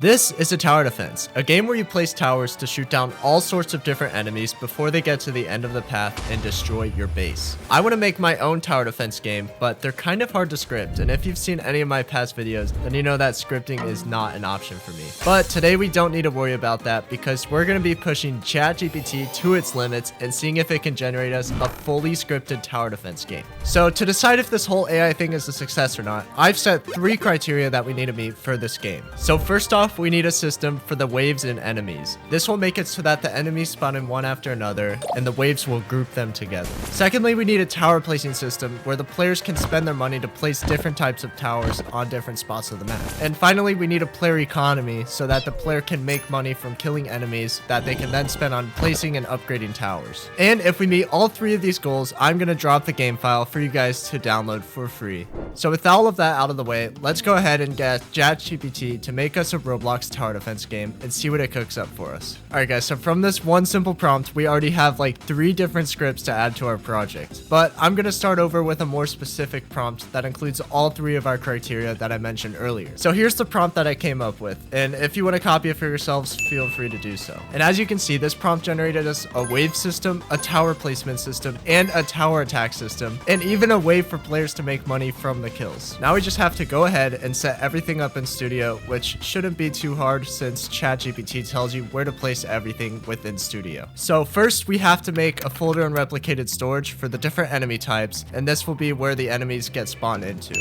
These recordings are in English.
This is a tower defense, a game where you place towers to shoot down all sorts of different enemies before they get to the end of the path and destroy your base. I want to make my own tower defense game, but they're kind of hard to script, and if you've seen any of my past videos, then you know that scripting is not an option for me. But today we don't need to worry about that because we're going to be pushing ChatGPT to its limits and seeing if it can generate us a fully scripted tower defense game. So to decide if this whole AI thing is a success or not, I've set 3 criteria that we need to meet for this game. So first off, we need a system for the waves and enemies. This will make it so that the enemies spawn in one after another and the waves will group them together. Secondly, we need a tower placing system where the players can spend their money to place different types of towers on different spots of the map. And finally, we need a player economy so that the player can make money from killing enemies that they can then spend on placing and upgrading towers. And if we meet all 3 of these goals, I'm going to drop the game file for you guys to download for free. So with all of that out of the way, let's go ahead and get ChatGPT to make us a Roblox tower defense game and see what it cooks up for us. Alright guys, so from this one simple prompt, we already have like 3 different scripts to add to our project. But I'm going to start over with a more specific prompt that includes all 3 of our criteria that I mentioned earlier. So here's the prompt that I came up with, and if you want to copy it for yourselves, feel free to do so. And as you can see, this prompt generated us a wave system, a tower placement system, and a tower attack system, and even a way for players to make money from the kills. Now we just have to go ahead and set everything up in Studio, which shouldn't be too hard since ChatGPT tells you where to place everything within Studio. So first we have to make a folder and replicated storage for the different enemy types, and this will be where the enemies get spawned into.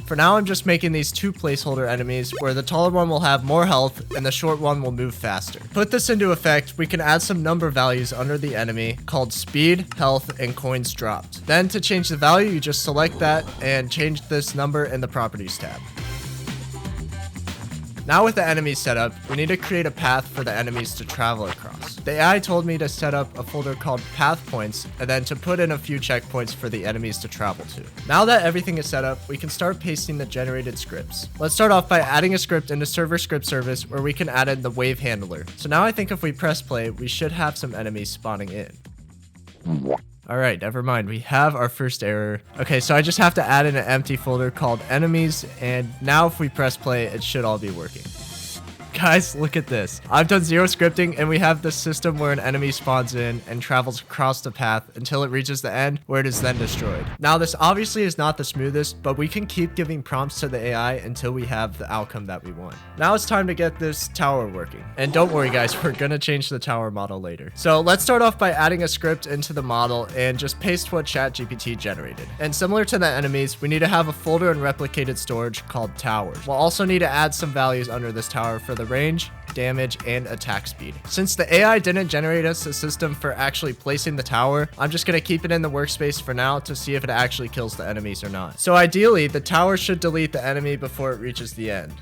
For now, I'm just making these 2 placeholder enemies where the taller one will have more health and the short one will move faster. Put this into effect, we can add some number values under the enemy called speed, health, and coins dropped. Then to change the value, you just select that and change this number in the properties tab. Now with the enemies set up, we need to create a path for the enemies to travel across. The AI told me to set up a folder called path points and then to put in a few checkpoints for the enemies to travel to. Now that everything is set up, we can start pasting the generated scripts. Let's start off by adding a script into server script service where we can add in the wave handler. So now I think if we press play, we should have some enemies spawning in. Alright, never mind. We have our first error. Okay, so I just have to add in an empty folder called enemies, and now if we press play, it should all be working. Guys, look at this. I've done 0 scripting, and we have the system where an enemy spawns in and travels across the path until it reaches the end, where it is then destroyed. Now, this obviously is not the smoothest, but we can keep giving prompts to the AI until we have the outcome that we want. Now it's time to get this tower working. And don't worry, guys, we're gonna change the tower model later. So let's start off by adding a script into the model and just paste what ChatGPT generated. And similar to the enemies, we need to have a folder and replicated storage called towers. We'll also need to add some values under this tower for the range, damage, and attack speed. Since the AI didn't generate us a system for actually placing the tower, I'm just going to keep it in the workspace for now to see if it actually kills the enemies or not. So ideally, the tower should delete the enemy before it reaches the end.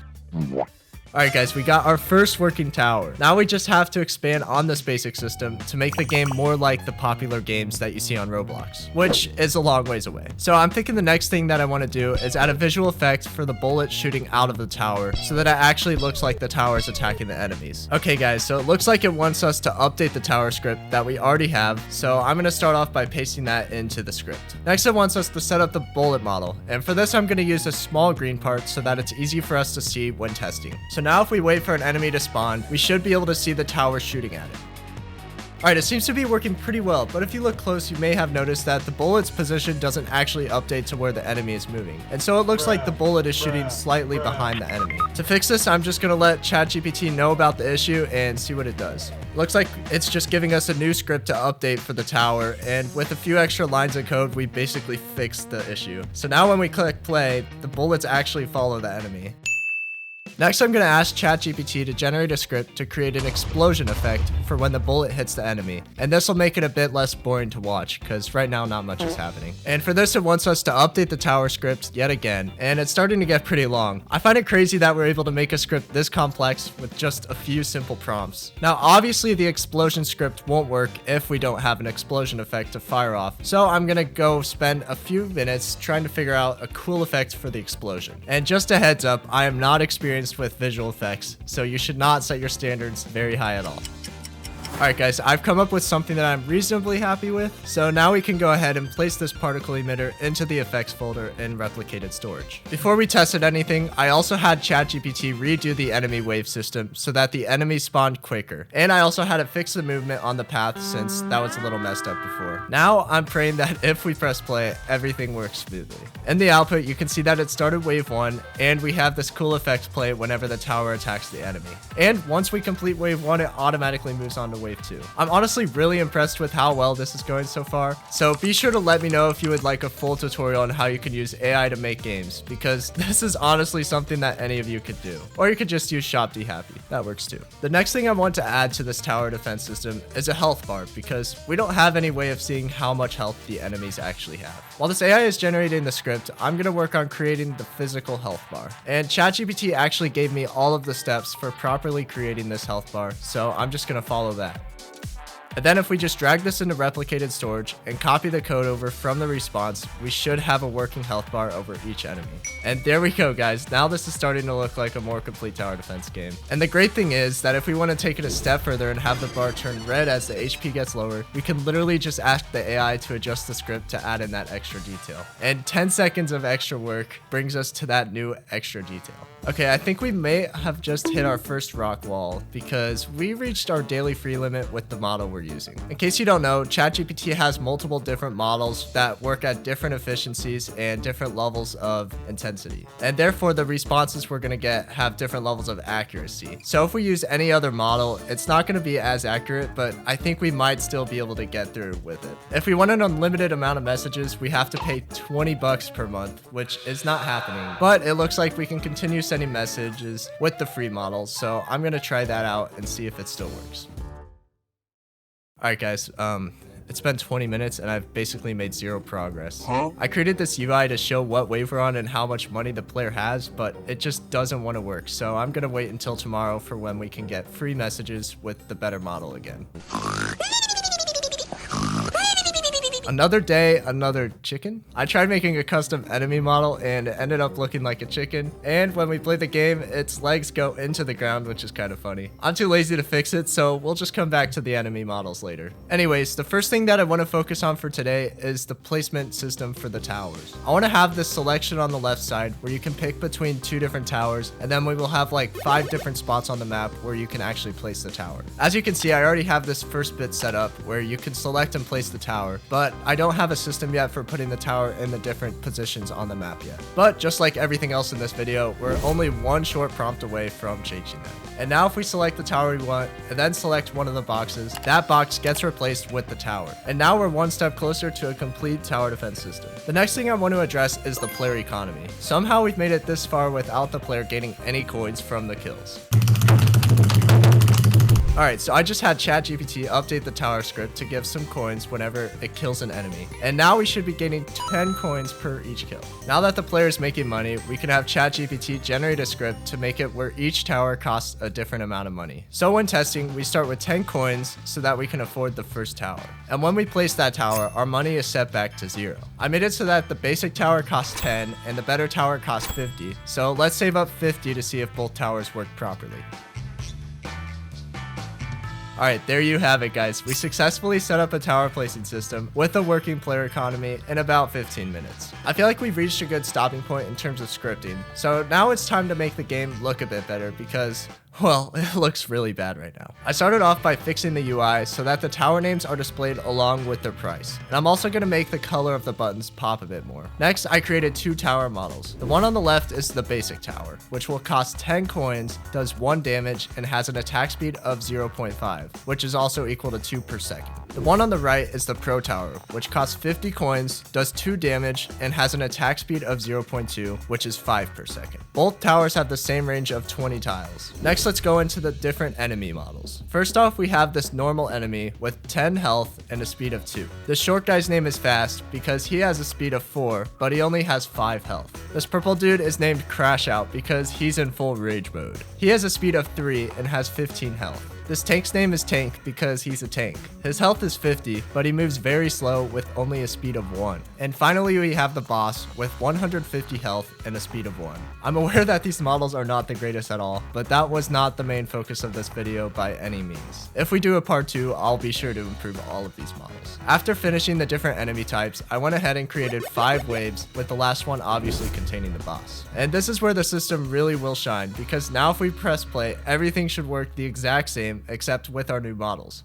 Alright guys, we got our first working tower. Now we just have to expand on this basic system to make the game more like the popular games that you see on Roblox, which is a long ways away. So I'm thinking the next thing that I want to do is add a visual effect for the bullet shooting out of the tower so that it actually looks like the tower is attacking the enemies. Okay guys, so it looks like it wants us to update the tower script that we already have, so I'm going to start off by pasting that into the script. Next it wants us to set up the bullet model, and for this I'm going to use a small green part so that it's easy for us to see when testing. So now if we wait for an enemy to spawn, we should be able to see the tower shooting at it. Alright, it seems to be working pretty well, but if you look close, you may have noticed that the bullet's position doesn't actually update to where the enemy is moving. And so it looks like the bullet is shooting slightly behind the enemy. To fix this, I'm just going to let ChatGPT know about the issue and see what it does. Looks like it's just giving us a new script to update for the tower, and with a few extra lines of code, we basically fixed the issue. So now when we click play, the bullets actually follow the enemy. Next, I'm going to ask ChatGPT to generate a script to create an explosion effect for when the bullet hits the enemy. And this will make it a bit less boring to watch, because right now not much is happening. And for this, it wants us to update the tower script yet again, and it's starting to get pretty long. I find it crazy that we're able to make a script this complex with just a few simple prompts. Now, obviously, the explosion script won't work if we don't have an explosion effect to fire off. So I'm going to go spend a few minutes trying to figure out a cool effect for the explosion. And just a heads up, I am not experienced with visual effects, so you should not set your standards very high at all. Alright guys, I've come up with something that I'm reasonably happy with. So now we can go ahead and place this particle emitter into the effects folder in replicated storage. Before we tested anything, I also had ChatGPT redo the enemy wave system so that the enemies spawned quicker. And I also had it fix the movement on the path since that was a little messed up before. Now I'm praying that if we press play, everything works smoothly. In the output, you can see that it started wave 1 and we have this cool effect play whenever the tower attacks the enemy. And once we complete wave 1, it automatically moves on to wave 2. I'm honestly really impressed with how well this is going so far, so be sure to let me know if you would like a full tutorial on how you can use AI to make games, because this is honestly something that any of you could do. Or you could just use shop.happy, that works too. The next thing I want to add to this tower defense system is a health bar, because we don't have any way of seeing how much health the enemies actually have. While this AI is generating the script, I'm going to work on creating the physical health bar. And ChatGPT actually gave me all of the steps for properly creating this health bar, so I'm just going to follow that. And then if we just drag this into replicated storage and copy the code over from the response, we should have a working health bar over each enemy. And there we go, guys. Now this is starting to look like a more complete tower defense game. And the great thing is that if we want to take it a step further and have the bar turn red as the HP gets lower, we can literally just ask the AI to adjust the script to add in that extra detail. And 10 seconds of extra work brings us to that new extra detail. Okay, I think we may have just hit our first rock wall because we reached our daily free limit with the model we're using. In case you don't know, ChatGPT has multiple different models that work at different efficiencies and different levels of intensity. And therefore, the responses we're going to get have different levels of accuracy. So if we use any other model, it's not going to be as accurate, but I think we might still be able to get through with it. If we want an unlimited amount of messages, we have to pay $20 per month, which is not happening. But it looks like we can continue sending messages with the free models, so I'm gonna try that out and see if it still works. Alright guys, it's been 20 minutes and I've basically made zero progress. I created this UI to show what wave we're on and how much money the player has, but it just doesn't want to work, so I'm gonna wait until tomorrow for when we can get free messages with the better model again. Another day, another chicken? I tried making a custom enemy model and it ended up looking like a chicken. And when we play the game, its legs go into the ground, which is kind of funny. I'm too lazy to fix it, so we'll just come back to the enemy models later. Anyways, the first thing that I want to focus on for today is the placement system for the towers. I want to have this selection on the left side where you can pick between 2 different towers, and then we will have like 5 different spots on the map where you can actually place the tower. As you can see, I already have this first bit set up where you can select and place the tower, but I don't have a system yet for putting the tower in the different positions on the map yet. But just like everything else in this video, we're only one short prompt away from changing that. And now if we select the tower we want and then select one of the boxes, that box gets replaced with the tower. And now we're one step closer to a complete tower defense system. The next thing I want to address is the player economy. Somehow we've made it this far without the player gaining any coins from the kills. Alright, so I just had ChatGPT update the tower script to give some coins whenever it kills an enemy. And now we should be getting 10 coins per each kill. Now that the player is making money, we can have ChatGPT generate a script to make it where each tower costs a different amount of money. So when testing, we start with 10 coins so that we can afford the first tower. And when we place that tower, our money is set back to 0. I made it so that the basic tower costs 10 and the better tower costs 50. So let's save up 50 to see if both towers work properly. Alright, there you have it, guys. We successfully set up a tower placing system with a working player economy in about 15 minutes. I feel like we've reached a good stopping point in terms of scripting, so now it's time to make the game look a bit better because, well, it looks really bad right now. I started off by fixing the UI so that the tower names are displayed along with their price. And I'm also going to make the color of the buttons pop a bit more. Next, I created 2 tower models. The one on the left is the basic tower, which will cost 10 coins, does 1 damage, and has an attack speed of 0.5, which is also equal to 2 per second. The one on the right is the pro tower, which costs 50 coins, does 2 damage, and has an attack speed of 0.2, which is 5 per second. Both towers have the same range of 20 tiles. Next, let's go into the different enemy models. First off, we have this normal enemy with 10 health and a speed of 2. This short guy's name is Fast because he has a speed of 4, but he only has 5 health. This purple dude is named Crash Out because he's in full rage mode. He has a speed of 3 and has 15 health. This tank's name is Tank because he's a tank. His health is 50, but he moves very slow with only a speed of 1. And finally, we have the boss with 150 health and a speed of 1. I'm aware that these models are not the greatest at all, but that was not the main focus of this video by any means. If we do a part 2, I'll be sure to improve all of these models. After finishing the different enemy types, I went ahead and created 5 waves, with the last one obviously containing the boss. And this is where the system really will shine, because now if we press play, everything should work the exact same except with our new models.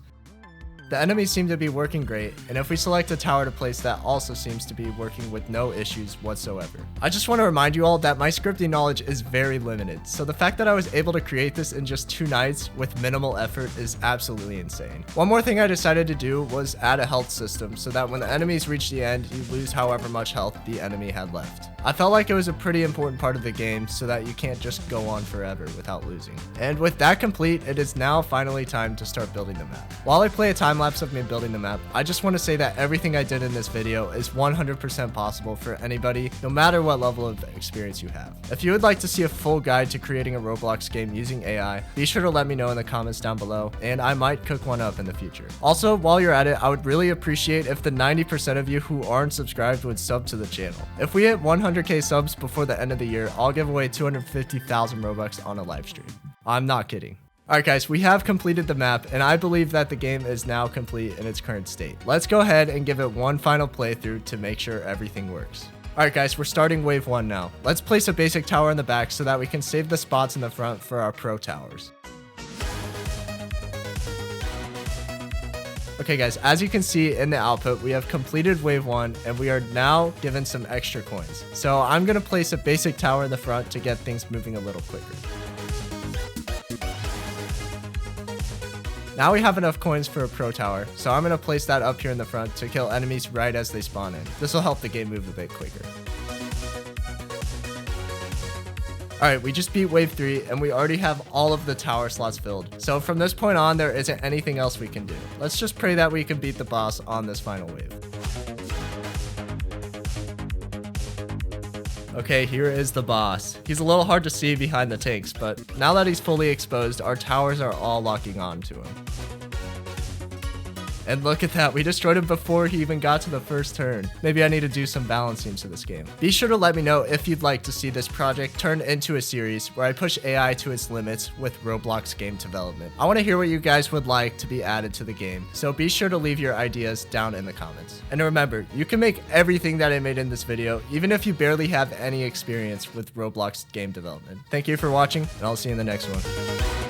The enemies seem to be working great, and if we select a tower to place, that also seems to be working with no issues whatsoever. I just want to remind you all that my scripting knowledge is very limited, so the fact that I was able to create this in just 2 nights with minimal effort is absolutely insane. One more thing I decided to do was add a health system so that when the enemies reach the end, you lose however much health the enemy had left. I felt like it was a pretty important part of the game so that you can't just go on forever without losing. And with that complete, it is now finally time to start building the map. While I play a time lapse of me building the map, I just want to say that everything I did in this video is 100% possible for anybody, no matter what level of experience you have. If you would like to see a full guide to creating a Roblox game using AI, be sure to let me know in the comments down below, and I might cook one up in the future. Also, while you're at it, I would really appreciate if the 90% of you who aren't subscribed would sub to the channel. If we hit 100k subs before the end of the year, I'll give away 250,000 Robux on a live stream. I'm not kidding. Alright guys, we have completed the map, and I believe that the game is now complete in its current state. Let's go ahead and give it one final playthrough to make sure everything works. Alright guys, we're starting wave 1 now. Let's place a basic tower in the back so that we can save the spots in the front for our pro towers. Okay guys, as you can see in the output, we have completed wave 1 and we are now given some extra coins. So I'm going to place a basic tower in the front to get things moving a little quicker. Now we have enough coins for a pro tower, so I'm going to place that up here in the front to kill enemies right as they spawn in. This will help the game move a bit quicker. Alright, we just beat wave 3 and we already have all of the tower slots filled. So from this point on, there isn't anything else we can do. Let's just pray that we can beat the boss on this final wave. Okay, here is the boss. He's a little hard to see behind the tanks, but now that he's fully exposed, our towers are all locking on to him. And look at that, we destroyed him before he even got to the first turn. Maybe I need to do some balancing to this game. Be sure to let me know if you'd like to see this project turn into a series where I push AI to its limits with Roblox game development. I want to hear what you guys would like to be added to the game, so be sure to leave your ideas down in the comments. And remember, you can make everything that I made in this video, even if you barely have any experience with Roblox game development. Thank you for watching, and I'll see you in the next one.